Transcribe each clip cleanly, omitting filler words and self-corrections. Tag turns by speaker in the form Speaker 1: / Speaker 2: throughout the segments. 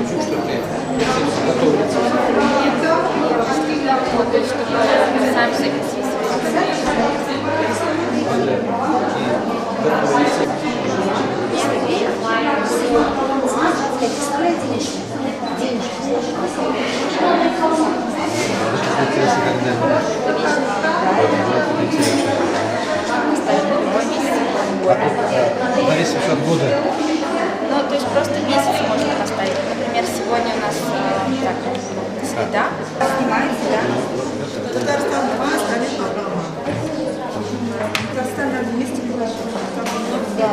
Speaker 1: хочу, что ты готовиться.
Speaker 2: Вот, то есть, чтобы сам завести
Speaker 1: Зависит от года.
Speaker 2: Ну, то есть просто месяц можно поставить. Например, сегодня у нас среда. Снимается, да?
Speaker 3: Татарстан 2, остальные программы. Татарстан на месте положил.
Speaker 2: Да.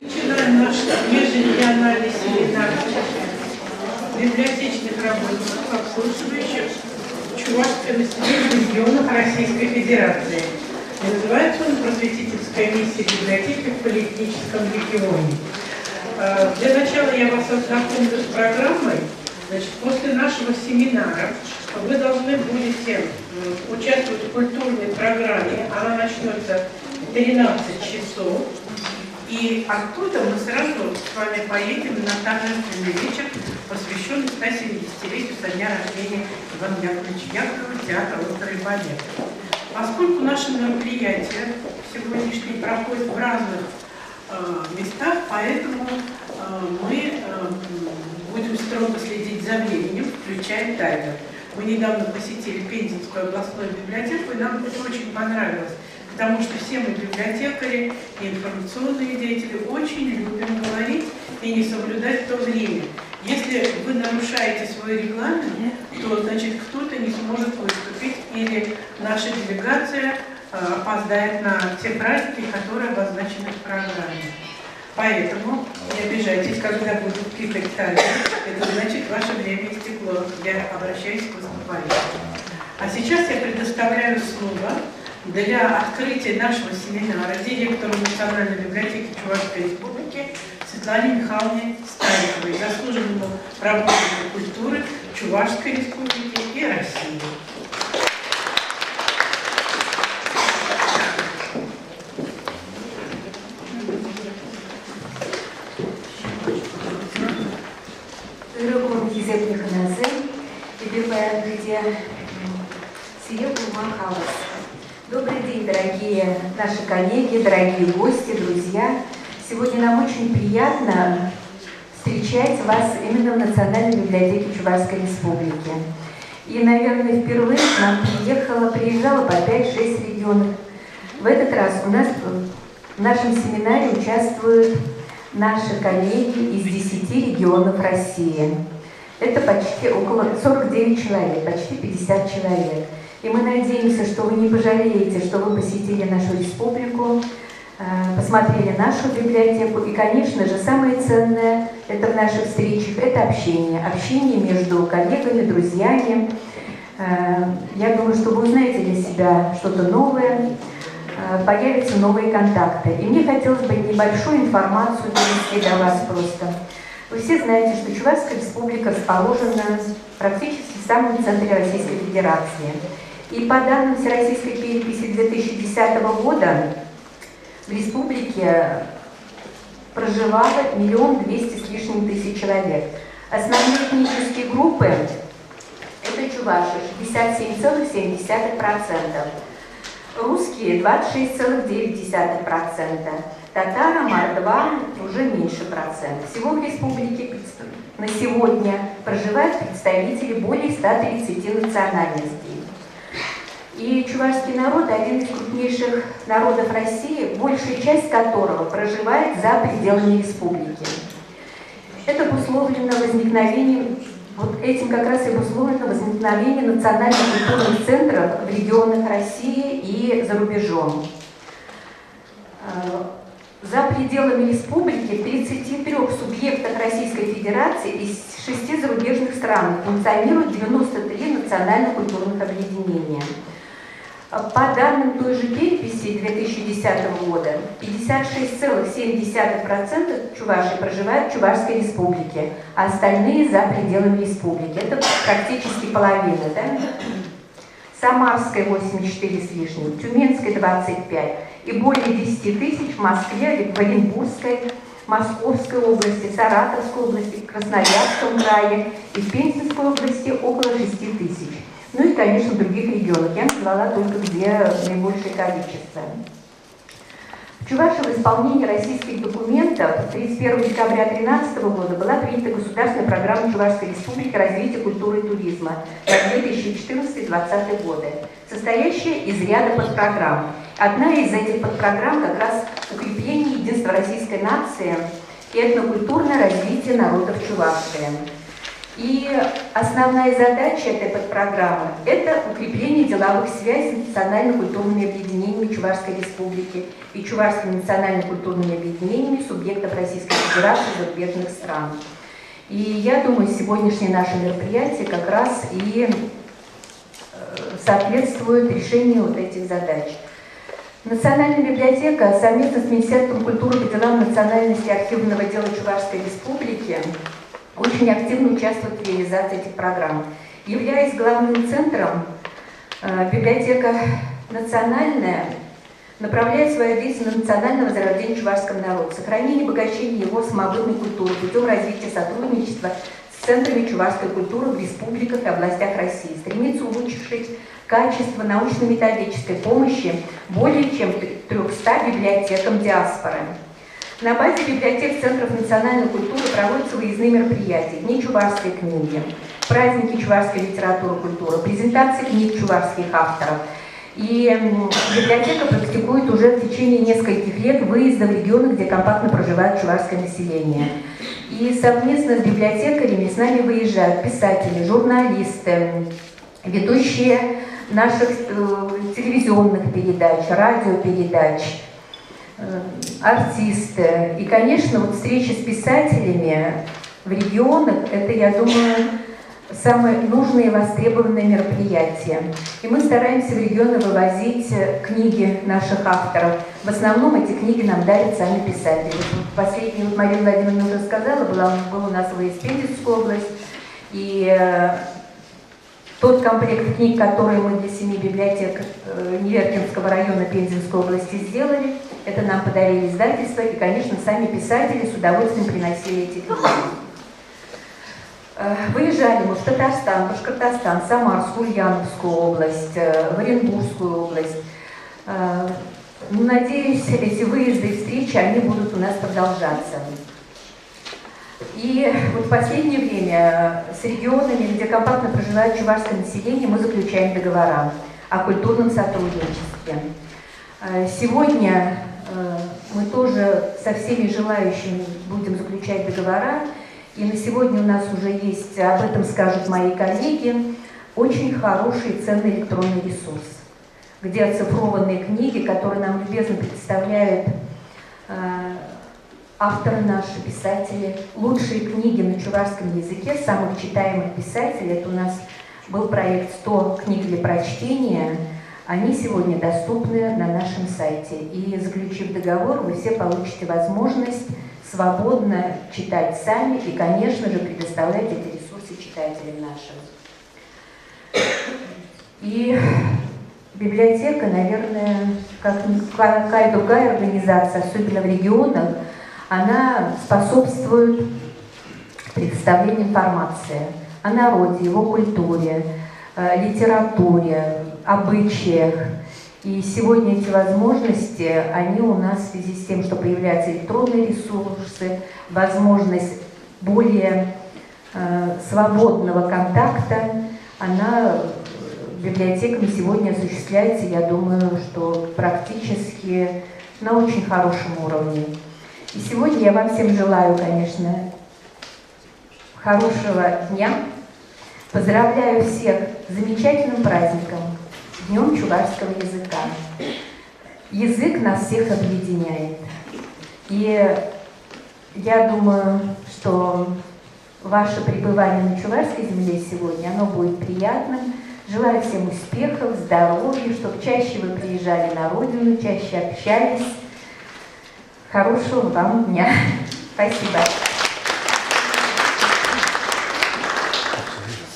Speaker 3: Начинаем наш ежерегиональный семинар библиотечных работников, обслуживающих чувашское население в регионах Российской Федерации. И называется он «Просветительская миссия библиотеки в полиэтническом регионе». Для начала я вас ознакомлю с программой. Значит, после нашего семинара вы должны будете участвовать в культурной программе. Она начнется в 13 часов. И оттуда мы сразу с вами поедем на торжественный вечер, посвященный 170-летию со дня рождения Ивана Яковлевича Яковлева, театра оперы и балета. Поскольку наши мероприятия сегодняшние проходят в разных местах, поэтому мы будем строго следить за временем, включая таймер. Мы недавно посетили Пензенскую областную библиотеку, и нам это очень понравилось, потому что все мы библиотекари и информационные деятели очень любим говорить и не соблюдать то время. Если вы нарушаете свой регламент, то значит кто-то не сможет выступить или наша делегация опоздает на те праздники, которые обозначены в программе. Поэтому не обижайтесь, когда будут пикать таймер, это значит ваше время истекло. Я обращаюсь к выступающим. А сейчас я предоставляю слово для открытия нашего семинара директору Национальной библиотеки Чувашской Республики Светлане Михайловне Стариковой, заслуженному работнику культуры Чувашской Республики и России.
Speaker 4: Добрый день, дорогие наши коллеги, дорогие гости, друзья. Сегодня нам очень приятно встречать вас именно в Национальной библиотеке Чувашской Республики. И, наверное, впервые к нам приезжало по 5-6 регионов. В этот раз у нас в нашем семинаре участвуют наши коллеги из 10 регионов России. Это почти около 49 человек, почти 50 человек. И мы надеемся, что вы не пожалеете, что вы посетили нашу республику, посмотрели нашу библиотеку. И, конечно же, самое ценное это в наших встречах – это общение. Общение между коллегами, друзьями. Я думаю, что вы узнаете для себя что-то новое, появятся новые контакты. И мне хотелось бы небольшую информацию донести до вас просто. Вы все знаете, что Чувашская республика расположена практически в самом центре Российской Федерации. И по данным Всероссийской переписи 2010 года в республике проживало 1 200 000 с лишним человек. Основные этнические группы – это чуваши 67,7%, русские 26,9%, татары, мордва уже меньше процент. Всего в республике на сегодня проживают представители более 130 национальностей. И чувашский народ – один из крупнейших народов России, большая часть которого проживает за пределами республики. Это обусловлено возникновением, вот этим как раз и обусловлено возникновение национальных культурных центров в регионах России и за рубежом. За пределами республики в 33 субъектах Российской Федерации из 6 зарубежных стран функционируют 93 национально-культурных объединения. По данным той же переписи 2010 года, 56,7% чувашей проживают в Чувашской республике, а остальные за пределами республики. Это практически половина, да? Самарская 84 с лишним, Тюменская 25 и более 10 000 в Москве, в Оренбургской, Московской области, Саратовской области, Красноярском крае и в Пензенской области около 6 000. Ну и, конечно, в других регионах. Я назвала только где наибольшее количество. В Чувашии в исполнении российских документов 31 декабря 2013 года была принята государственная программа Чувашской республики развития культуры и туризма на 2014-2020 годы, состоящая из ряда подпрограмм. Одна из этих подпрограмм как раз укрепление единства российской нации и этнокультурное развитие народов Чувашии. И основная задача этой подпрограммы – это укрепление деловых связей с национально-культурными объединениями Чувашской республики и чувашскими национально-культурными объединениями субъектов Российской Федерации и зарубежных стран. И я думаю, сегодняшнее наше мероприятие как раз и соответствует решению вот этих задач. Национальная библиотека совместно с Министерством культуры по делам национальности и архивного дела Чувашской республики очень активно участвует в реализации этих программ. Являясь главным центром, библиотека национальная направляет свою деятельность на национальное возрождение чувашского народа, сохранение и обогащение его самобытной культуры путем развития сотрудничества с центрами чувашской культуры в республиках и областях России, стремится улучшить качество научно-методической помощи более чем 300 библиотекам диаспоры. На базе библиотек Центров национальной культуры проводятся выездные мероприятия, дни чувашской книги, праздники чувашской литературы и культуры, презентации книг чувашских авторов. И библиотека практикует уже в течение нескольких лет выезды в регионы, где компактно проживает чувашское население. И совместно с библиотекарями с нами выезжают писатели, журналисты, ведущие наших телевизионных передач, радиопередач, артисты. И, конечно, вот встречи с писателями в регионах – это, я думаю, самое нужное и востребованное мероприятие. И мы стараемся в регионы вывозить книги наших авторов. В основном эти книги нам дарят сами писатели. Последний, вот Мария Владимировна уже сказала, был у нас выезд в Пензенскую область. И тот комплект книг, который мы для 7 библиотек Неверкинского района Пензенской области сделали, это нам подарили издательство, и, конечно, сами писатели с удовольствием приносили эти книги. Выезжали мы в Татарстан, Башкортостан, Самарскую, Ульяновскую область, в Оренбургскую область. Надеюсь, эти выезды и встречи, они будут у нас продолжаться. И вот в последнее время с регионами, где компактно проживает чувашское население, мы заключаем договора о культурном сотрудничестве. Сегодня мы тоже со всеми желающими будем заключать договора. И на сегодня у нас уже есть, об этом скажут мои коллеги, очень хороший и ценный электронный ресурс, где оцифрованные книги, которые нам любезно представляют авторы наши, писатели. Лучшие книги на чувашском языке самых читаемых писателей — это у нас был проект «100 книг для прочтения», они сегодня доступны на нашем сайте. И, заключив договор, вы все получите возможность свободно читать сами и, конечно же, предоставлять эти ресурсы читателям нашим. И библиотека, наверное, как какая другая организация, особенно в регионах, она способствует предоставлению информации о народе, его культуре, литературе, обычаях. И сегодня эти возможности, они у нас в связи с тем, что появляются электронные ресурсы, возможность более свободного контакта, она библиотеками сегодня осуществляется, я думаю, что практически на очень хорошем уровне. И сегодня я вам всем желаю, конечно, хорошего дня. Поздравляю всех с замечательным праздником, Днем чувашского языка. Язык нас всех объединяет. И я думаю, что ваше пребывание на чувашской земле сегодня, оно будет приятным. Желаю всем успехов, здоровья, чтобы чаще вы приезжали на родину, чаще общались. Хорошего вам дня. Спасибо.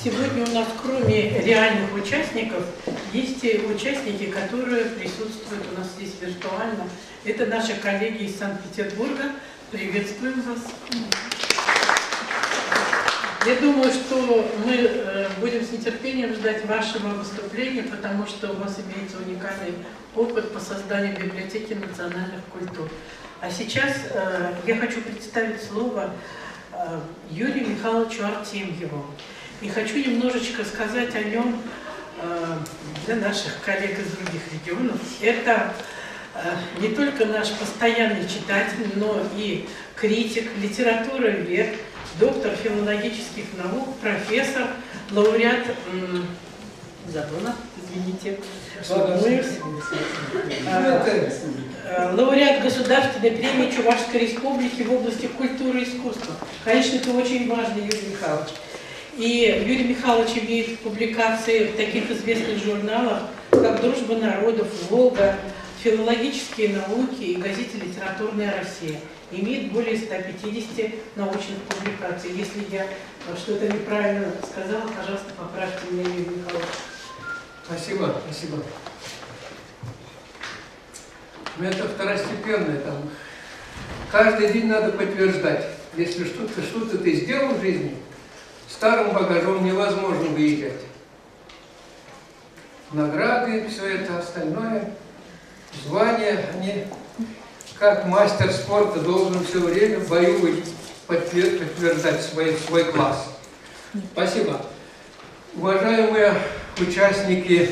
Speaker 3: Сегодня у нас, кроме реальных участников, есть и участники, которые присутствуют у нас здесь виртуально. Это наши коллеги из Санкт-Петербурга. Приветствуем вас. Я думаю, что мы будем с нетерпением ждать вашего выступления, потому что у вас имеется уникальный опыт по созданию библиотеки национальных культур. А сейчас я хочу представить слово Юрию Михайловичу Артемьеву. И хочу немножечко сказать о нем для наших коллег из других регионов. Это не только наш постоянный читатель, но и критик, литературовед, доктор филологических наук, профессор, лауреат, забыла, извините, лауреат Государственной премии Чувашской Республики в области культуры и искусства. Конечно, это очень важно, Юрий Михайлович. И Юрий Михайлович имеет публикации в таких известных журналах, как «Дружба народов», «Волга», «Филологические науки» и газете «Литературная Россия». Имеет более 150 научных публикаций. Если я что-то неправильно сказала, пожалуйста, поправьте меня, Юрий Михайлович.
Speaker 1: Спасибо, спасибо. Но это второстепенное. Там. Каждый день надо подтверждать. Если что-то ты сделал в жизни, старым багажом невозможно выезжать. Награды, все это остальное, звания, они, как мастер спорта, должен все время в бою подтверждать свой класс. Спасибо. Уважаемые участники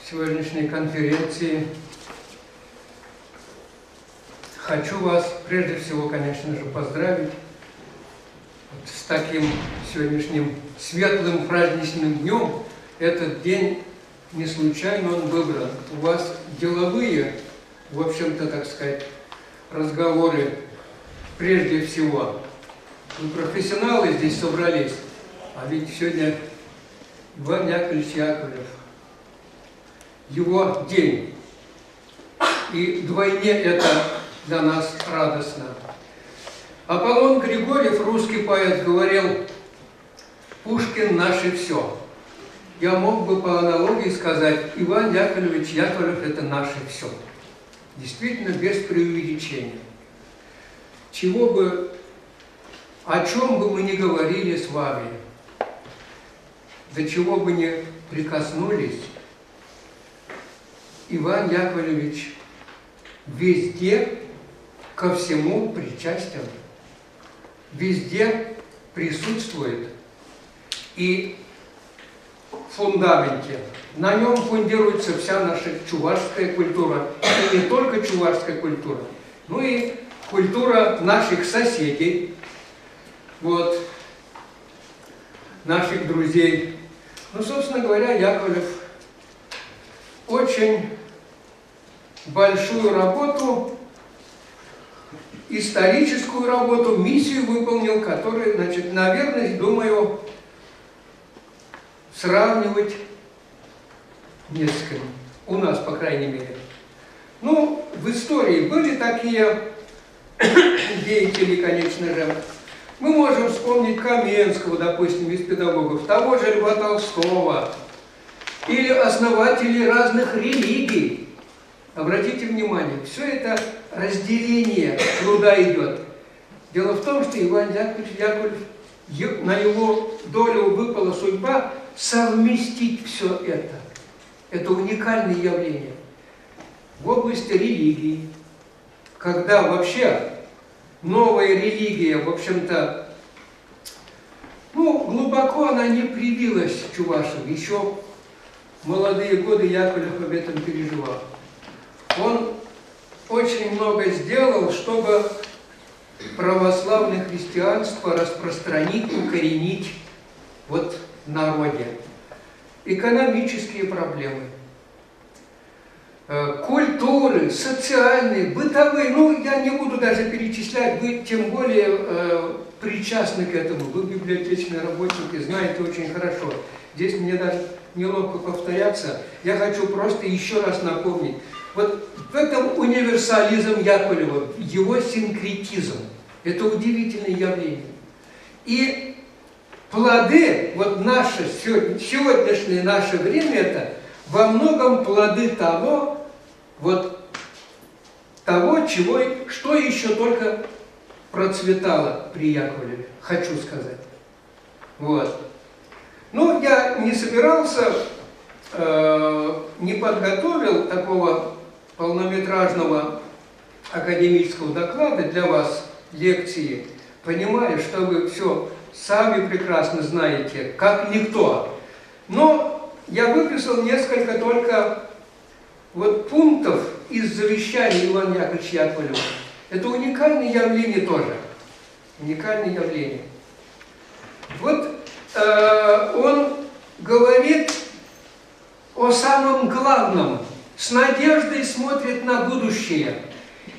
Speaker 1: сегодняшней конференции, хочу вас прежде всего, конечно же, поздравить с таким сегодняшним светлым праздничным днем. Этот день не случайно он выбран. У вас деловые, в общем-то, так сказать, разговоры прежде всего. Вы профессионалы здесь собрались, а ведь сегодня Иван Яковлевич Яковлев, его день. И вдвойне это для нас радостно. Аполлон Григорьев, русский поэт, говорил: «Пушкин наше все». Я мог бы по аналогии сказать: Иван Яковлевич Яковлев – это наше все. Действительно, без преувеличения. О чем бы мы ни говорили с вами, до чего бы ни прикоснулись, Иван Яковлевич везде ко всему причастен, везде присутствует и в фундаменте. На нем фундируется вся наша чувашская культура. И не только чувашская культура, но и культура наших соседей, вот, наших друзей. Ну, собственно говоря, Яковлев очень большую работу, историческую работу, миссию выполнил, которая, значит, наверное, думаю, сравнивать не с кем. У нас, по крайней мере. Ну, в истории были такие деятели, конечно же. Мы можем вспомнить Каменского, допустим, из педагогов, того же Льва Толстого, или основателей разных религий. Обратите внимание, все это разделение труда идет. Дело в том, что Иван Яковлев, на его долю выпала судьба совместить все это. Это уникальное явление в области религии, когда вообще новая религия, в общем-то, ну, глубоко она не привилась в Чувашию. Еще в молодые годы Яковлев об этом переживал. Он очень много сделал, чтобы православное христианство распространить, укоренить вот в народе. Экономические проблемы, культуры, социальные, бытовые, ну, я не буду даже перечислять, вы тем более причастны к этому, вы библиотечные работники, знаете очень хорошо. Здесь мне даже неловко повторяться, я хочу просто еще раз напомнить. Вот в этом универсализм Яковлева, его синкретизм, это удивительное явление. И плоды, вот наше, сегодняшнее наше время, это во многом плоды того, что еще только процветало при Яковлеве, хочу сказать. Вот. Ну, я не собирался, не подготовил такого полнометражного академического доклада для вас, лекции, понимая, что вы все сами прекрасно знаете, как никто. Но я выписал несколько только вот пунктов из завещания Ивана Яковлевича Яковлева. Это уникальное явление тоже. Уникальное явление. Вот он говорит о самом главном. С надеждой смотрит на будущее.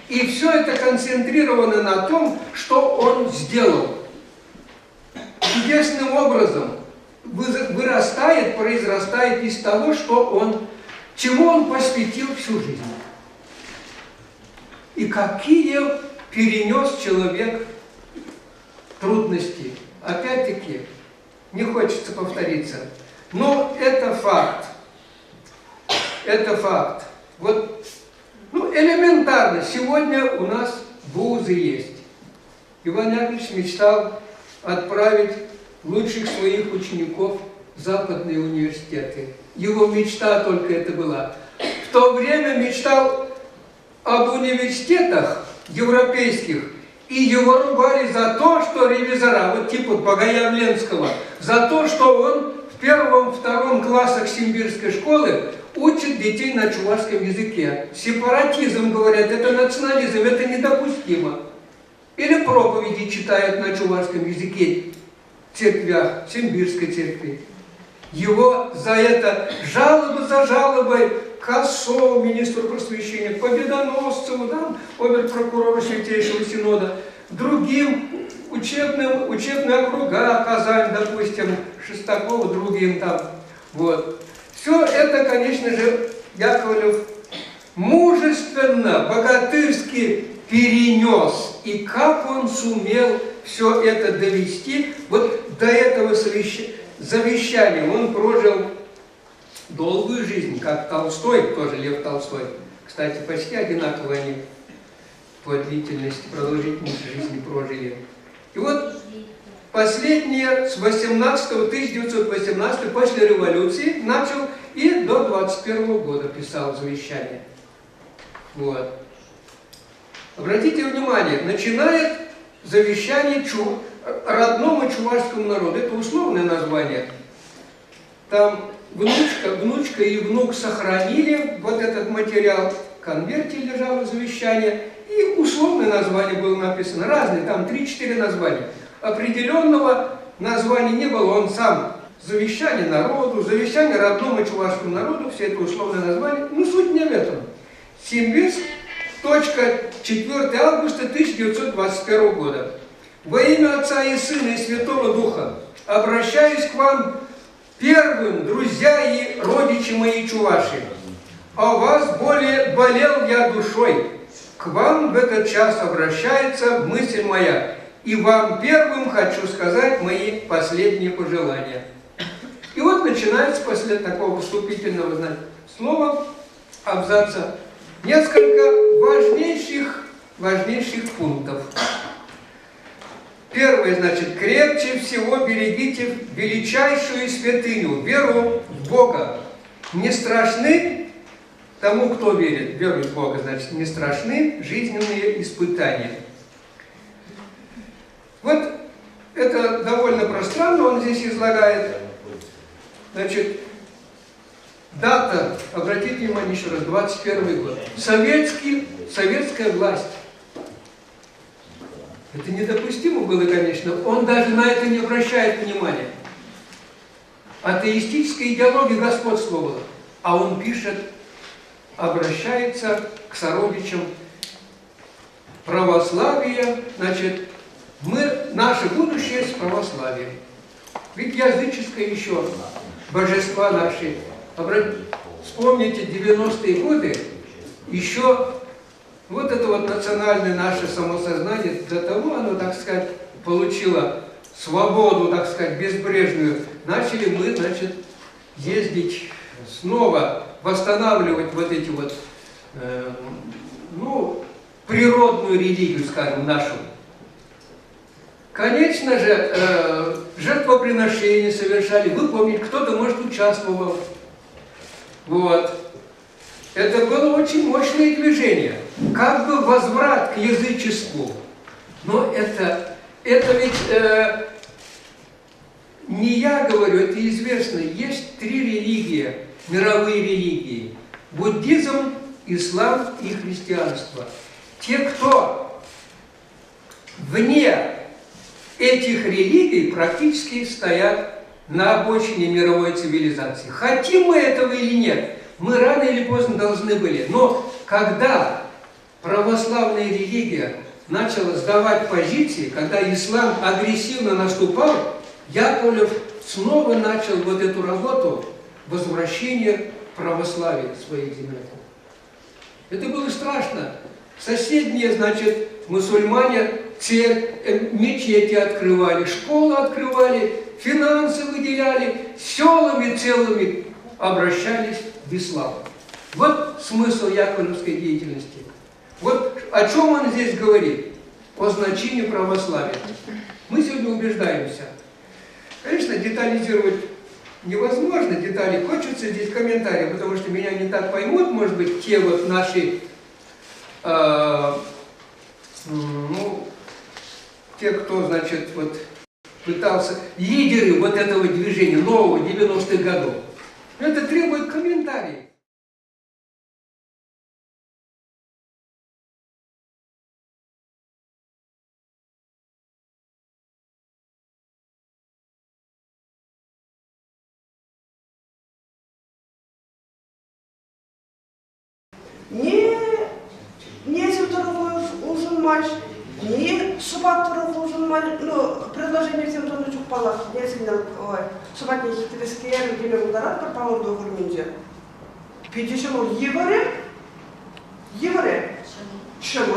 Speaker 1: И все это концентрировано на том, что он сделал. Чудесным образом вырастает, произрастает из того, чему он посвятил всю жизнь. И какие перенес человек трудности. Опять-таки, не хочется повториться, но это факт. Это факт. Вот, ну, элементарно, сегодня у нас вузы есть. Иван Яковлевич мечтал отправить лучших своих учеников в западные университеты. Его мечта только это была. В то время мечтал об университетах европейских, и его ругали за то, что ревизора, вот типа Богоявленского, за то, что он в первом-втором классах симбирской школы учит детей на чувашском языке. Сепаратизм, говорят, это национализм, это недопустимо. Или проповеди читают на чувашском языке в церквях, Симбирской церкви. Его за это жалобы за жалобой к Косову, министру просвещения, к Победоносцеву, да, обер-прокурору Святейшего Синода, другим учебные округа, Казань, допустим, Шестакову, другим там. Вот. Все это, конечно же, Яковлев мужественно, богатырски перенес. И как он сумел все это довести, вот до этого завещания. Он прожил долгую жизнь, как Толстой, тоже Лев Толстой. Кстати, почти одинаково они по длительности, продолжительности жизни прожили. И вот последнее, с 1918 после революции, начал и до 21 года писал завещание. Вот. Обратите внимание, начинает завещание родному чувашскому народу. Это условное название. Там внучка и внук сохранили вот этот материал, в конверте лежало завещание, и условное название было написано. Разные, там 3-4 названия. Определенного названия не было, он сам. Завещание народу, завещание родному чувашскому народу, все это условное название. Ну, суть не в этом. Симбирск, 4 августа 1921 года. Во имя Отца и Сына и Святого Духа обращаюсь к вам первым, друзья и родичи мои чуваши, о вас более болел я душой. К вам в этот час обращается мысль моя, и вам первым хочу сказать мои последние пожелания. И вот начинается после такого вступительного слова, абзаца, несколько важнейших пунктов. Первое, значит, крепче всего берегите величайшую святыню, веру в Бога. Не страшны тому, кто верит, верует в Бога, значит, не страшны жизненные испытания. Вот это довольно пространно он здесь излагает. Значит, дата, обратите внимание еще раз, 21 год. Советская власть. Это недопустимо было, конечно. Он даже на это не обращает внимания. Атеистическая идеология господствовала. А он пишет, обращается к сородичам православия. Значит, наше будущее с православием. Ведь языческое еще божества наши. Вспомните 90-е годы, еще вот это вот национальное наше самосознание, до того оно, так сказать, получило свободу, так сказать, безбрежную. Начали мы, значит, ездить снова, восстанавливать вот эти вот, природную религию, скажем, нашу. Конечно же, жертвоприношения совершали. Вы помните, кто-то, может, участвовал. Вот. Это было очень мощное движение. Как бы возврат к язычеству. Но это ведь не я говорю, это известно. Есть 3 религии, мировые религии. Буддизм, ислам и христианство. Те, кто вне этих религий, практически стоят на обочине мировой цивилизации. Хотим мы этого или нет, мы рано или поздно должны были. Но когда православная религия начала сдавать позиции, когда ислам агрессивно наступал, Яковлев снова начал вот эту работу возвращения православия в своих землях. Это было страшно. Соседние, значит, мусульмане мечети открывали, школы открывали, финансы выделяли, селами целыми обращались в ислам. Вот смысл яковлевской деятельности. Вот о чем он здесь говорит? О значении православия. Мы сегодня убеждаемся. Конечно, детализировать невозможно, детали. Хочется здесь комментарии, потому что меня не так поймут, может быть, те вот наши, те, кто, значит, вот пытался, лидеры вот этого движения, нового, 90-х годов. Это требует комментариев.
Speaker 5: Не сюторовой ужинмаш, не шубатторов ужинмаш, предложение всем тоже чукпалах, не сильно, шубат не хитреские, где мы ударат, как по-моему, до гурминже. Пятишему евре, шему,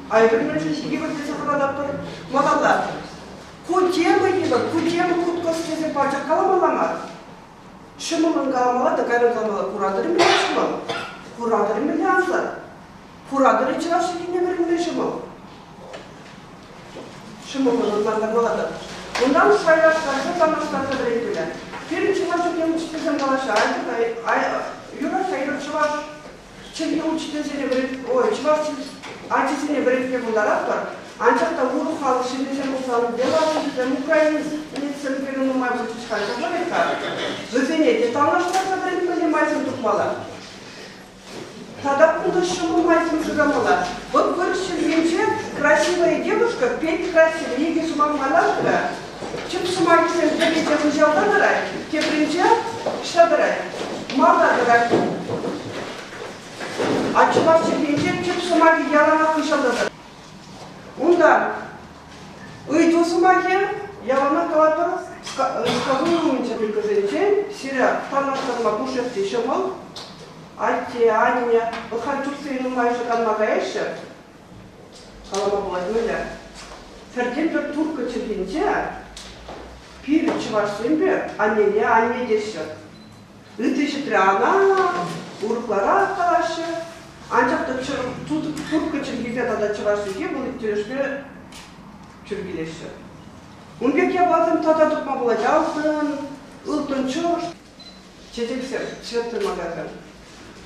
Speaker 5: а я понимаю, что евре здесь адаптор, мадалла. Кутема евре, кутема куткости за пача каламалама. Шему мангаламала, такая каламала, куратор меня шему. Куратор миллианса. Куратор чаши не вернее шему. Шему мангаламала. Он нам своя скажет, там остаться дрейфиля. Перед чем что я учитель замалаша, Юра Хайра чуваш, чем я учитель зелебрит, чуваш, антисене брит мне удараттар, анчакта вуру хал шибисе мусал делал, чем Украина не цельферину май вычишка, это Извините, там наш брит понимаете тупмала. Тогда куда шуму мальцем жигамала. Вот выращили венче, красивая девушка, петь красиво, еги сумам малашка. Чем сумаки всем петь, я взял додарай, те принча, что дарай? Мало дарай. А чувак венче, чем сумаки ялана вышел дадар. Унда, уйду сумаки, ялана калатор, сказуемся приказывайте, сира, там на бушев тишимал, ати, аня, вот хочу сыну маешь, как магаешь, калама Владимира. Фердинбер турка чергинче, пир чуваш сымбе, ане деші. Үтіші тряна, урклара калашы, анчақ турка чергизе тада чуваш сүйге, бұл үттірешпе чергилеші. Унбек я базым тада тұқма бұла жалсын, ұлтын чош, четексер, шетті магазин.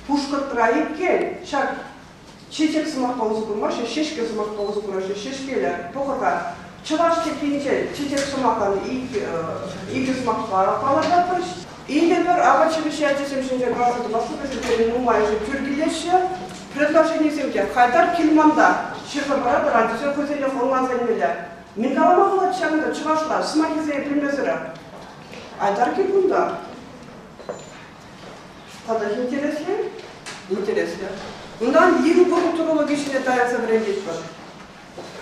Speaker 5: Пушка траип кел, шак, чечек сымақ паузы күрмашы, шешке сымақ паузы күрмашы, шешкелі, тоқыта. Чуваш чекинче, чечек сымақаны игі сымақпара қаларда пыш. Иге бір аға чебеші әтесем шынже ғасыды басты бәсілдерін ұмайшы жүргілеші, предложение семке, қайдар келманда, шеқы барады, радиосы көзелі қолған зәнмелі. Мен қалама қылат шағында чывашлар, сымақезеге білмезірі. Айдар кел бұнда. Тада интересли? Интересли. Bundan 20 kulturologi işine dayansa bir engel var.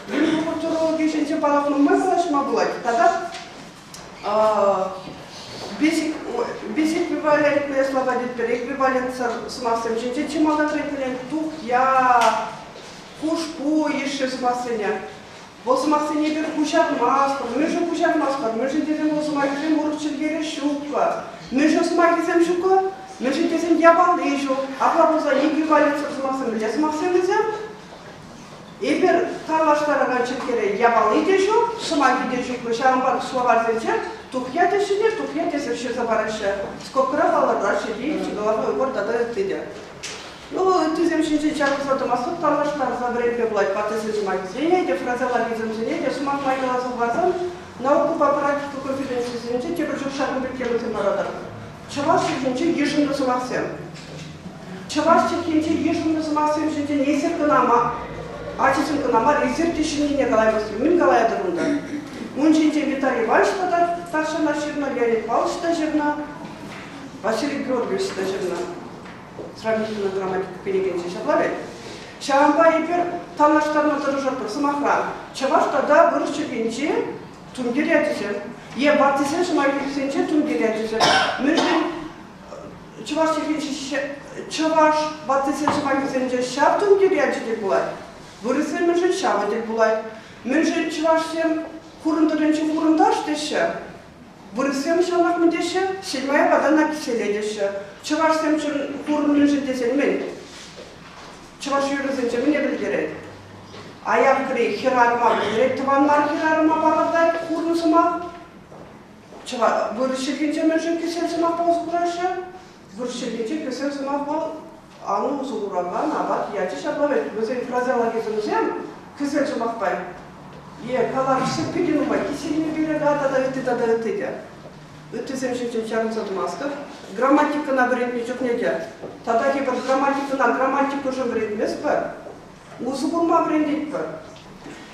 Speaker 5: 20 kulturologi işince balakının masalaşma bulaydı. Tada без эквивалентные слова теперь эквивалент смассом жинче чималда трекелен тух я кушпу еще смассеня. Бол смассене бер кушармас, мы же кушармас, мы же дедем бол смассем урчергере шуква. Мы же смассем шуква. Мы же десем ябалды жок, а пропоза эквивалент смассем биле смассем десем. Ибер талаштараган чекере ябалды жок, смаги жок, шамбар словар зече. Тухья тешине, тухья тесерши забараша. Сколько раз алараши бивчи, головой упор тада тыдя. Ну, ты земшинчи чаркуса томасу талаштар забрепе блать патесиш магазине, де фразеологизм зене, де сумак майгала согласен, науку по практику конфиденции зенчи, те бежу шагу бекелуты народа. Чаваш чекинчи ежимно самасем. Чаваш чекинчи ежимно самасем, жинчи несер канама, ачисен канама, резер тишине не галаймасти, мин галая дырунда. Унчинче Виталий Иванович старшина жирна, Леонид Павлович жирна, Василий Георгиевич жирна. Сравнительно грамматика перегенче шаблавет. Шамба ипер талаштарна тұрышатыр сымақран. Чаваш тада бұрыш чекенче түмгер ятисен. Е баттисен шымайкексенче түмгер ятисен. Мүжден чаваш чекенче чаваш баттисен шымайкексенче шап түмгер ятисен бұлай. Бұрысын мүжден шава деп бұлай. Мүжден чавашсен Курындырынчы курындаш деші. Бұрысем шанақмын деші, шелмая бадана киселе деші. Чывашсем чын курынын жіндесен мен. Чываш үйрізінче міне білдерет. Аяқ кірей хирарыма білдерет, тыванлар хирарыма бағырдай курынысыма. Бұрышылгенче мен жын кесел сымақ боз құрашы. Бұрышылгенче кесел сымақ бол аны ұзы құраған, абат, ячы шаблавет. Өзен фразеологизмізем кесел сымақ бай. Каларшып пилинума, киселіне бере тада өтті. Өттісем шекчен чарын сатымастық. Грамматикана біретіне жоқ неге. Тада кепір грамматикана грамматику жын біретмес бір. Ұзы бұрма бірендейт бір.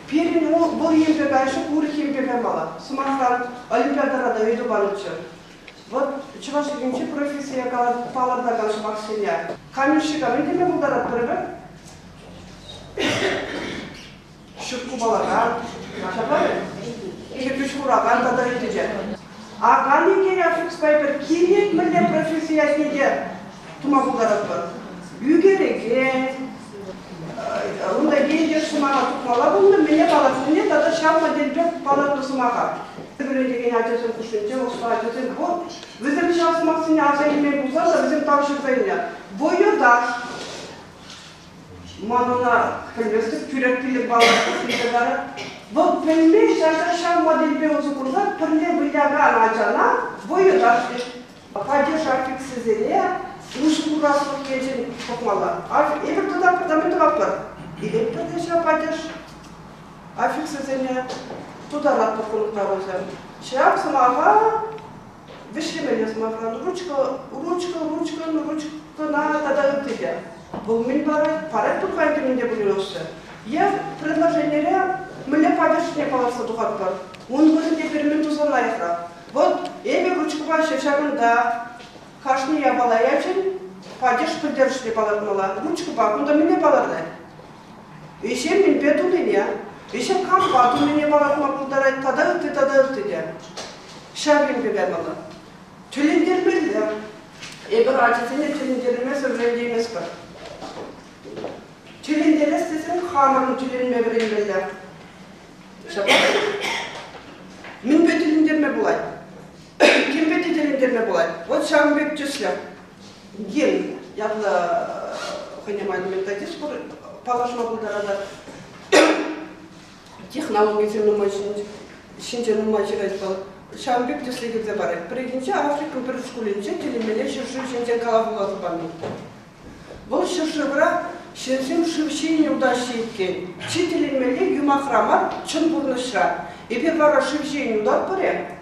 Speaker 5: Перін бұл ембек айшы, ұрық ембек аймала. Сымақтан олимпиадарада өйді банычы. Вот чывашыгенче профессия палардаган шымақ сеня. Каменщика мен деме бұлдарат бірі. Шүпку балаған, шапары, кепіш құраған тада өтеже. Аған екен афикс байбір керек мүлде профессиясіне де тұма бұлдарат бар. Үйгереген, онда гендер шымаға тұқмала бұлды, мене баласыне тада шапма делбек балатты сымаға. Бірі деген айтасын күшінше, осыға айтасын, бұл, өзім шасымақсыне азайымен бұлса да, өзім тапшырзайыне. Бойы даш. Мануна пілместік, түректілік балықтық секретары. Бұл пілме шашаша моделбе өзі құрда, пірле біляган ажана, бойы дашты. Падеш афик сізене, ұшы құрасылық ежен тоқмала. Ебір тұдаметі қапыр. Электрдеша падеш афик сізене, тұдарат тоқылықтар өзім. Шап сымаға, вішемеле сымағын, ручкана тада өттеге. Бұл мен парад тұлғайды менде бұл өсі. Е предложениере мүлі падешіне паларса тұғат бар. Оның өзінде бір мен тұзан айықра. Вот, эбе ручкыға шешағында қашны ябала яшын, падеш піддершіне палармала. Ручкыға, күнда мене паларды. Еше мен бетулыне, еше қампа, мене паларма бұлдар айт, тада өтті де. Şabim beğenmeli. Tülindirmeli. Eğer acısını tülindirmez öğrendiğimiz var. Tülindirmez sizin hamurun tülinme verilmeli. Şabim. Min be tülindirme bulay. Kim be tülindirme bulay. O şabim bekçüsü. Gen yapla понимаю, методичку положено было технологиясын шинжен мачырайсал шамбек төслегезе бар. Бірінші Африка бір школинче телемеле шыршы шинжен кала болады баны. Бұл шыршы бара шыршым шывши неудачи еткен. Чи телемеле юмахрама чын бурнышра. Епер бара шывши неудат баре.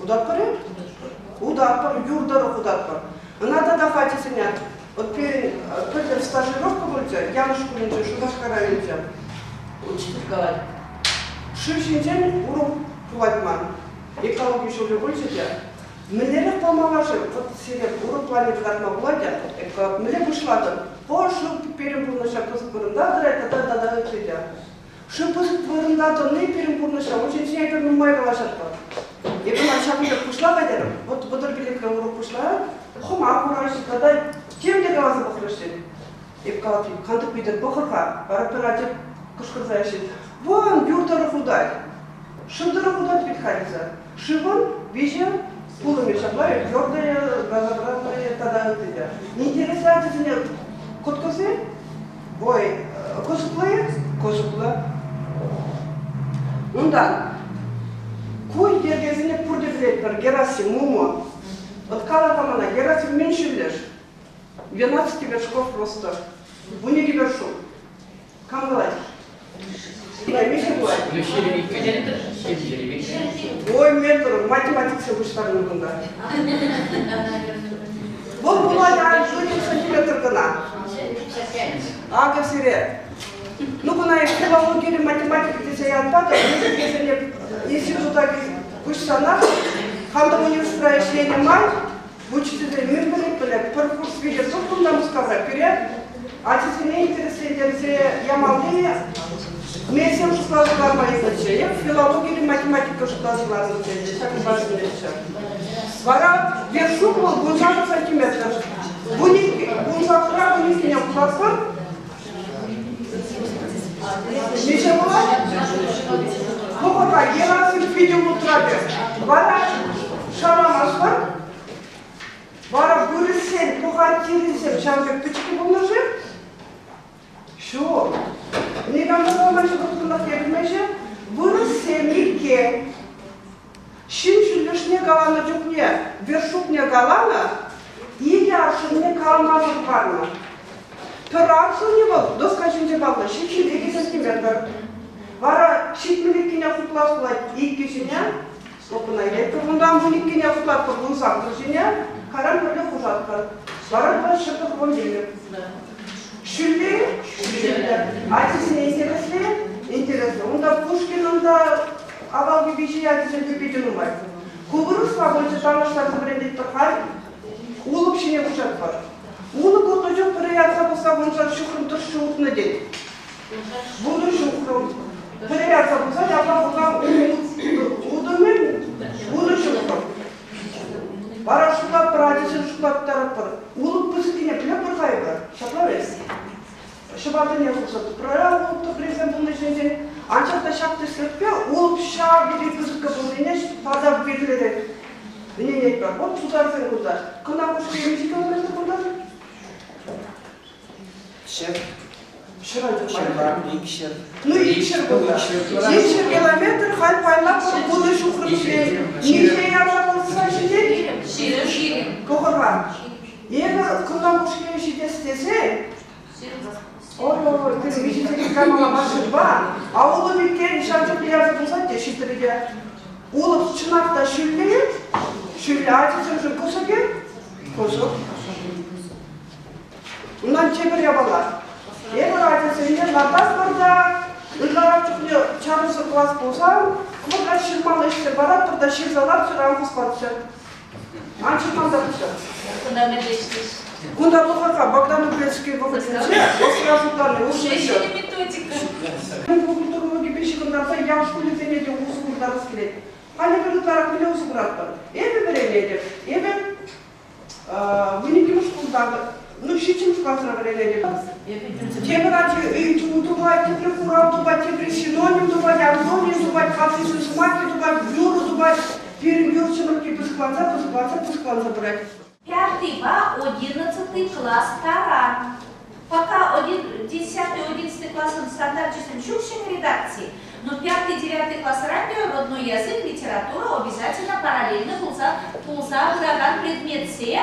Speaker 5: Удат баре? Удат бар, юрдары удат бар. Надо давать снять. Вот перед стажировкой будет, я на школе ничего, что башкаравинча. Учитель говорит. Шившинчен урок платман. Экологию еще любой сидя. Мне помогает, вот себе урок плане платма владя. Мне пошла там. Пошел перемпурнаша поспорында, да, сидя. Что поспорында, то не перемпурнаша, очень сильно перемумай лошадка. И потом шапка пошла пойдем. Вот великий урок пошла. Хома кураши, когда тем де глаза похрещили. И в калапи, кантук видит похорка, парапирати кушкарзаешит. Вон, юртара худать. Шимдара худать видхается. Шивон, вижен, пулами шаблай, твердые, газобразные, тогда тебя. Не интересуется тебе коткосы? Ой, кожуклы. Ундан. Куй дергезине пурдевлейтер, Герасим, Мумо. Вот Калакамана, Герасим меньше лишь. 12 вершков просто. У них вершок. Камгалай. Ой, метр, математик все выштар нужно. Вот бывает 1 сантиметр гана. Ага, сире. Ну, kuna филология, математика, здесь я отпадаю, если туда кушсанах, хандам университет члена мать, учитель мирбелек, паркурс видит, что там сказать, вперед, а если не интересует, я молодые, мне 7 классов моих дочерей, филология, математика, классов дочерей, так и важно еще. Вара вершок был 20 сантиметров. Бунзавтра у них меня класса. Ничего? Кого-то Герасим видел утрабе. Вара шаламашвар. Вара бурысен, пухатирисен, шамбек пички булнажи. Шо? Не гамдалама шукуткунах ебмеже. Бурысен ике. Шинчулешне галана жукне, вершукне галана, иге аршынне калмазы барна. Пыраксы не был, доскачынче балды, шинчул 2 сантиметр. Вара шитмелеккене хутлас булат, иккешине, опына елетті, мұндан бұниккене хутлат бұр, бұнсақ тұршине, карам көрле хужатқыр. Вара бұр шыртық бұн демек. Шүлле, атисіне интересле. Онда Пушкин, онда Авалги биши ядisen köpüğünün var. Kıbrıs'la boyunca tanışlar söylediği takar, ulup şine kuşak var. Ulu kotucu pırayatsa bulsa boyunca şukrun tur şukrunu dedi. Bunu şukrun. Pırayatsa bulsa yapar bulsa udumun, bunu şukrun. Bara şuklap pırayatısın şuklap taraf var. Ulup pısıkine bile pırkayı var. Şapla versin. Şubatı ne bulsa pıraya ulup da prezent bunun için ancak da şaptı sırtpı, olup şağı bir kızık kapılığına fazla belirledi. Ne var? O tutarsın burada. Kına kuşku yemişik olmalı burada.
Speaker 6: Şef.
Speaker 5: Şıracı
Speaker 6: Şef, ikişer.
Speaker 5: Ну, ikişer burada. İkişer kilometre hal paylar bunu şu kırmızı. Niye yapılsa şimdi?
Speaker 2: Şirin.
Speaker 5: Kokurlar. Eğer kına kuşku yemişik istese, ой, ты видите, как мама машина, а улы беккен шанчок yazı bulsa teşittirge. Ulup çınakta şülleyip, şülle açısın şu kusuk et, kusuk. Bundan çevir yaparlar. Eğer açısın yine ladas burada, ıllara çıkıyor, çarısı klas bulsa, kumukla şırmalı işte barat burada şırzalar çıran kuspatışır. Ançırman da pışır.
Speaker 2: Куда мы дошли?
Speaker 5: Куда плохо, Богдан Украинский выходит, сразу данные услышат.
Speaker 2: Методика.
Speaker 5: Культурологи бешигундарса, я в школе занятия узкурдар скелет. Hani bir utarak bile uzun bırakma. Ebe vereleydi. Ebe Вынекимуш кулдагы, шичимуш касыра берелери. Темирачы үйтү тубай, тепре курал тубай, тепре синоним тубай, антоним тубай, кафисы смаки тубай, бюру тубай, перемёрченки пускванца брать.
Speaker 6: 5-11 класс Таран. Пока 10-11 класс он стандартизм чукшин редакции, но 5-9 класс радио, родной язык, литература обязательно параллельно пулза граган предмет се,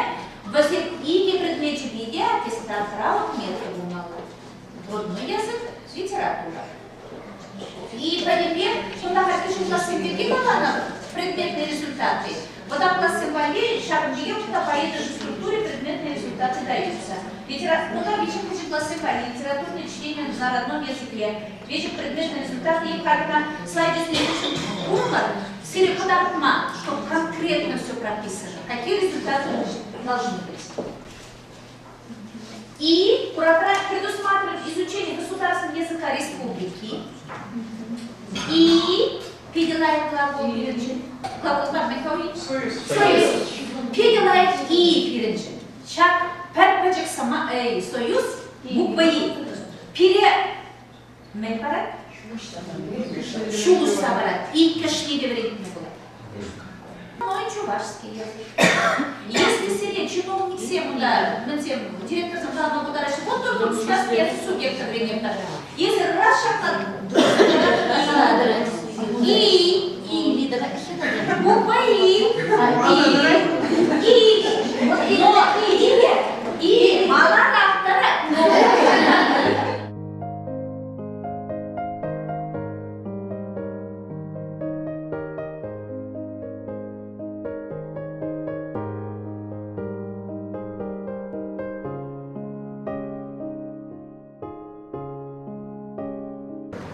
Speaker 6: возле иги предмет видео, аттестатора от метра бумага. Родной язык, литература. И понятно, что на каждый класс предметные результаты. Вот так класс символии, шагом на поедет в структуре предметные результаты даются. Ну да, вечер класс символии, литературное чтение на родном языке, вечер предметные результаты, и как на слайде следующем умер, силикотарма, чтобы конкретно все прописано, какие результаты должны быть. И предусматривает изучение государственного языка республики и Педелает глагол переджин. Глагол Михайлович? Союз. Педелает и переджин. Чак перпечек сама союз буква И. Пере мепарат. Шулу сабарат. И кашли говорит не было. Ну и чувашский язык. Если сидеть чиновник всем ударит, на тему директор главного удара, вот только сейчас нет субъекта времени. Если раз шаг и буква и мало автора.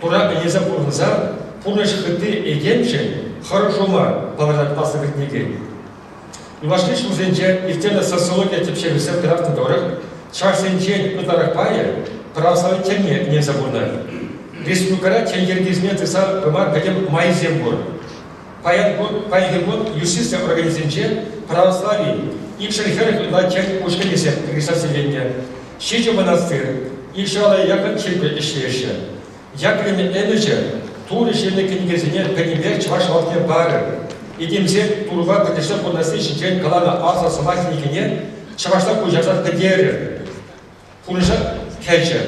Speaker 7: Тура не забылса, пурнаш хыты егемши, хорошо ма положать пасывать неге. И вошли шузенче, и в теле социология тепше висел графтын дорог, чарсенчен кутарак пая, православие темне не забылна. Республикара ченгергизме тыса бымар гадем майзембур. Паян год юсисте организенче православие, и шерихерах ла чен ушканесе, рисовселения. Щичу монастырь, и шала якон черпе ищеше. Яковлевне Энуче, туры шельный книгезине пенебер чваш валтне бары. Идемсе турва катешта по настоящий день калана аза самахникине, чвашта кужазат кадеры. Пуржа кельче.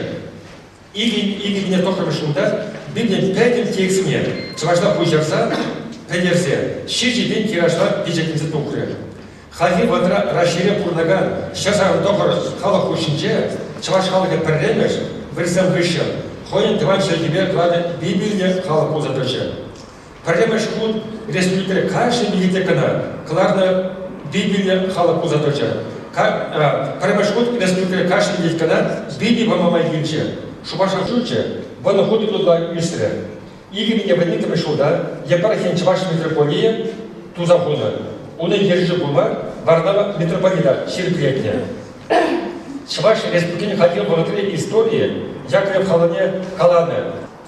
Speaker 7: Иги не только вышунда, библия пятым текстне, чвашта кужаза кадерсе. Щичи день кирашта пичекинзе тукры. Хаги ватра расшире пурнаган, сейчас он токар хала хушинче, чваш халага перремеш, вырзам выше. Ходим товарищи тебе клады Библия халапу задача. Проблема шкут республика каждый библиотека клада Библия халапу задача. Проблема шкут республика каждый библиотека Библия мама гинче. Шубаша шуче, вона ходит туда истре. Иги меня войны пришел да, я парахин чваш митрополия тузахуна. Он держит бума Варнава митрополита Сирпетня. Чваш республики ходил благодаря истории. Яковлев халане каланы.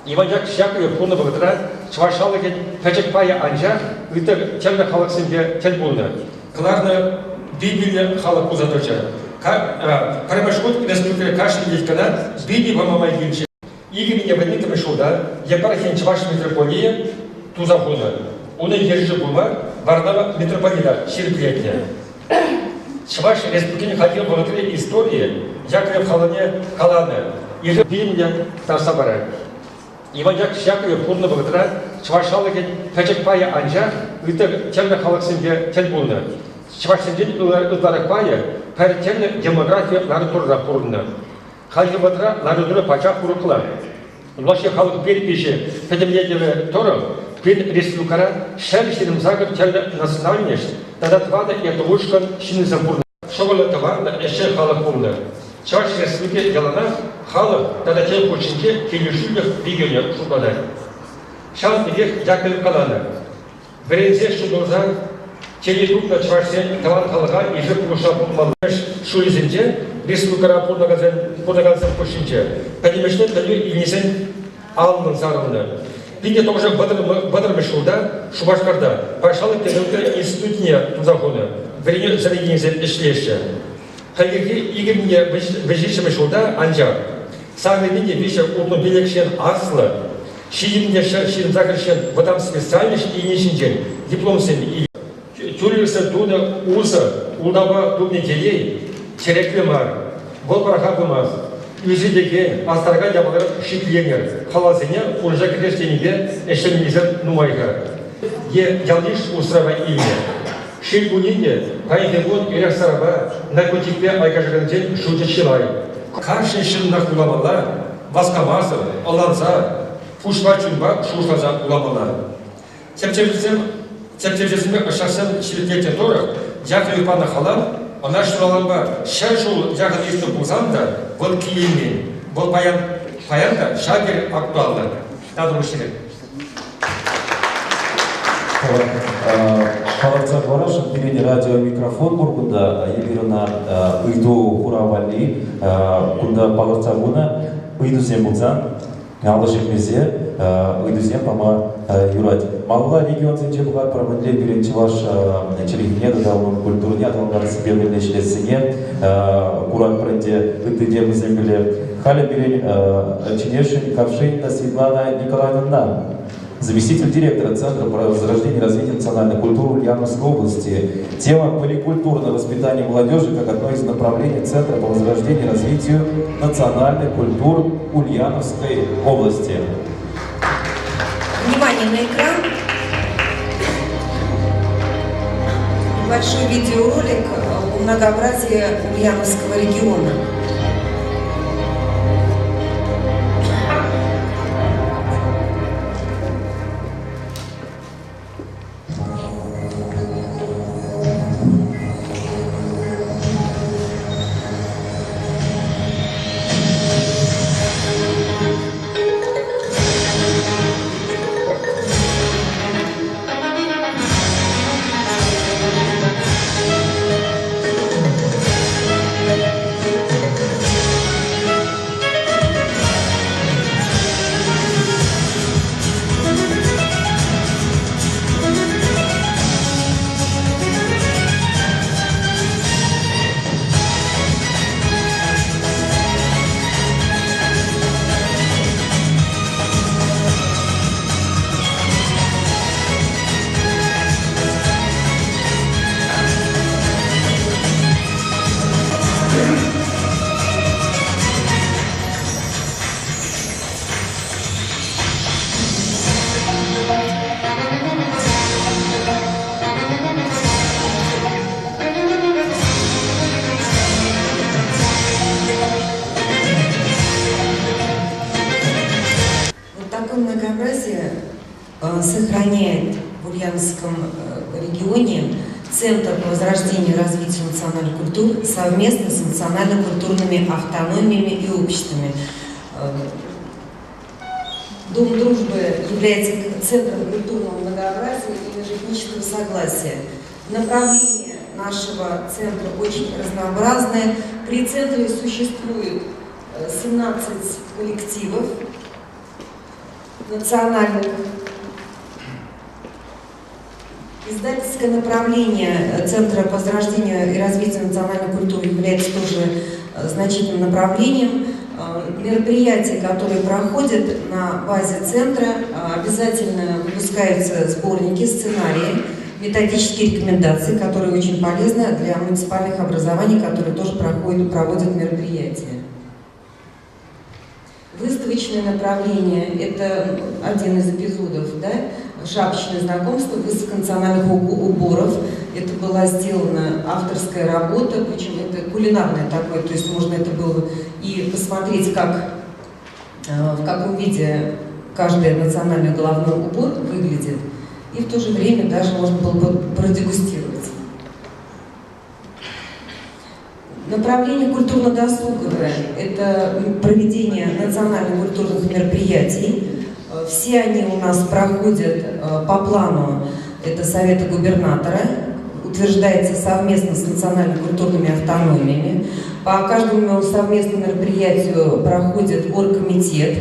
Speaker 7: Иван Яковлев пуна благодаря чвашалыке печек пая анжа, это темно халаксинге тельбуна. Кларна Библия халаку задача. Премешкут республика каждый языкана Библия мама гинче. Иги меня войны пришел да, я парахин чваш митрополия тузахуна. Он держит бума Варнава митрополита Сирпетня. Чваш республики ходил благодаря истории. Яковлев халане каланы. И же Библия Тарсабара. Иван Яковлев пурна благодаря чвашалыке печек пая анжа, это темно халаксинге тельбуна. Чвашсинген ударак пая, перетемно демография ларутурра пурна. Хаги благодаря ларутурра пача пурукла. Лоши халык перепише, педемледеве торо, пин республикара, шерширим загр темно национальнеш, тогда твада и отовушкан шинизампурна. Шогола товарна, эше халак пурна. Чваш республики ялана халық тада тел хочинке келешулях регионе шубада. Шал идех Яковлев каланы. Брензе шудоза теледук на чвашсе таван халыға ежі пулыша пулмалы. Шуизенде республикара пурнаганзен хочинче. Пәдемешне тәлі инесен алының зарылны. Пине тоже Бадар Мишуда, Шубашкарда, пошел к институте Тузахуна, время заведения ишлеща. Хайги игрне Бежиша Мишуда, Анджа. Самый виде вещи утну билекшен Асла, Шиимне Шиим Закрещен, в этом специальный и нищен диплом сен. Тюрюса Туна Уза, Улдаба Дубникелей, Череклемар, Волпарахабумаз. Yüzündeki astarga yapılır şekillenir. Halasını olacak kreşteninde eşlenilizden numayga. Yanlış usrava ilmi. Şey buninde kayıtın erek saraba narkotikle aykajırınca şucu çılay. Karşı şınnak ulamalar, vaskamazı, alanza, puşva çunba şuşlaza ulamalar. Çepçevcesinde aşağısın şirketten doğru, yakı yupanı halam, она шураланба шашул жағылысты болсам да, бұл киіммен, бұл паянда шагер актуалды. Надо мужчина.
Speaker 8: Қаларца Бараш, переди радио микрофон бургунда, ебирuna ыйду хуравали, кунда паларца буна, ыйду зембузан, алышык мезе, ыйду земпама юрать. Малла регион зенчебугат промыдле биринчи ваш челегине дадалын культурне аталгары себе билешлесине курак пренде ыйдыде зембеле халя бирин Чинешин Ковшинина Светлана Николаевна, заместитель директора Центра по возрождению и развитию национальной культуры Ульяновской области. Тема поликультурное воспитание молодежи как одно из направлений Центра по возрождению и развитию национальной культуры Ульяновской области.
Speaker 9: Внимание на экран. Небольшой видеоролик о многообразии Ульяновского региона. Многообразие сохраняет в Ульяновском регионе Центр по возрождению и развитию национальной культуры совместно с национально-культурными автономиями и обществами. Дом дружбы является центром культурного многообразия и межэтнического согласия. Направление нашего центра очень разнообразное. При центре существует 17 коллективов национальных. Издательское направление Центра по возрождению и развитию национальной культуры является тоже значительным направлением. Мероприятия, которые проходят на базе центра, обязательно выпускаются сборники, сценарии, методические рекомендации, которые очень полезны для муниципальных образований, которые тоже проводят мероприятия. Выставочное направление – это один из эпизодов, да? Шапочное знакомство высоконациональных уборов. Это была сделана авторская работа, причем это кулинарное такое, то есть можно это было и посмотреть, как, в каком виде каждый национальный головной убор выглядит, и в то же время даже можно было продегустировать. Направление культурно-досуговое – это проведение национальных культурных мероприятий. Все они у нас проходят по плану, это Совета губернатора, утверждается совместно с национально-культурными автономиями. По каждому совместному мероприятию проходит оргкомитет,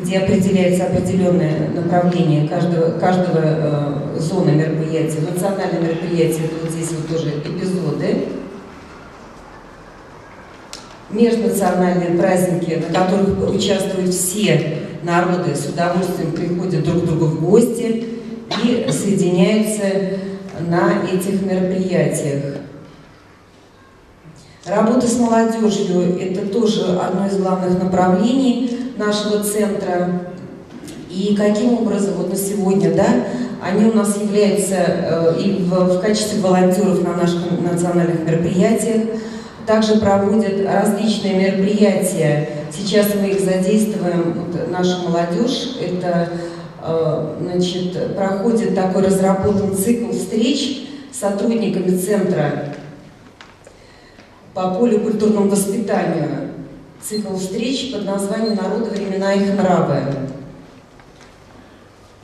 Speaker 9: где определяется определенное направление каждого зоны мероприятия. Национальные мероприятия, это вот здесь вот тоже эпизоды. Межнациональные праздники, на которых участвуют все народы, с удовольствием приходят друг к другу в гости и соединяются на этих мероприятиях. Работа с молодежью – это тоже одно из главных направлений нашего центра. И каким образом вот на сегодня, да, они у нас являются и в качестве волонтеров на наших национальных мероприятиях, также проводят различные мероприятия. Сейчас мы их задействуем, вот, наша молодежь, это, значит, проходит такой разработан цикл встреч с сотрудниками центра по поликультурному воспитанию. Цикл встреч под названием «Народы, времена их нравы».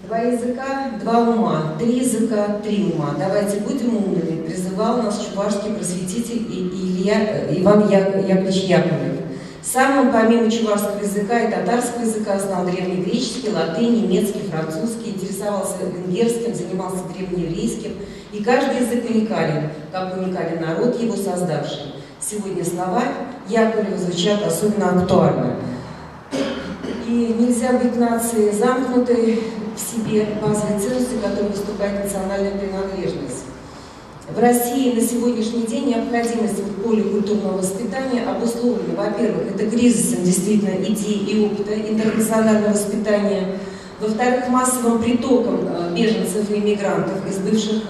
Speaker 9: 2 языка, 2 ума, 3 языка, 3 ума. Давайте будем умными, призывал нас чувашский просветитель Иван Яковлевич Яковлев. Сам он помимо чувашского языка и татарского языка знал древнегреческий, латынь, немецкий, французский, интересовался венгерским, занимался древнееврейским. И каждый язык уникален, как уникален народ, его создавший. Сегодня слова Яковлева звучат особенно актуально. И нельзя быть нацией замкнутой в себе базовой ценностью, которой выступает национальная принадлежность. В России на сегодняшний день необходимость поликультурного воспитания обусловлена, во-первых, это кризисом действительно идей и опыта интернационального воспитания, во-вторых, массовым притоком беженцев и иммигрантов из бывших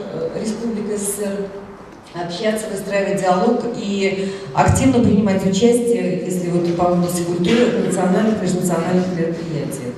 Speaker 9: республик СССР, общаться, выстраивать диалог и активно принимать участие, если вот по области культуры, в национальных и межнациональных мероприятиях.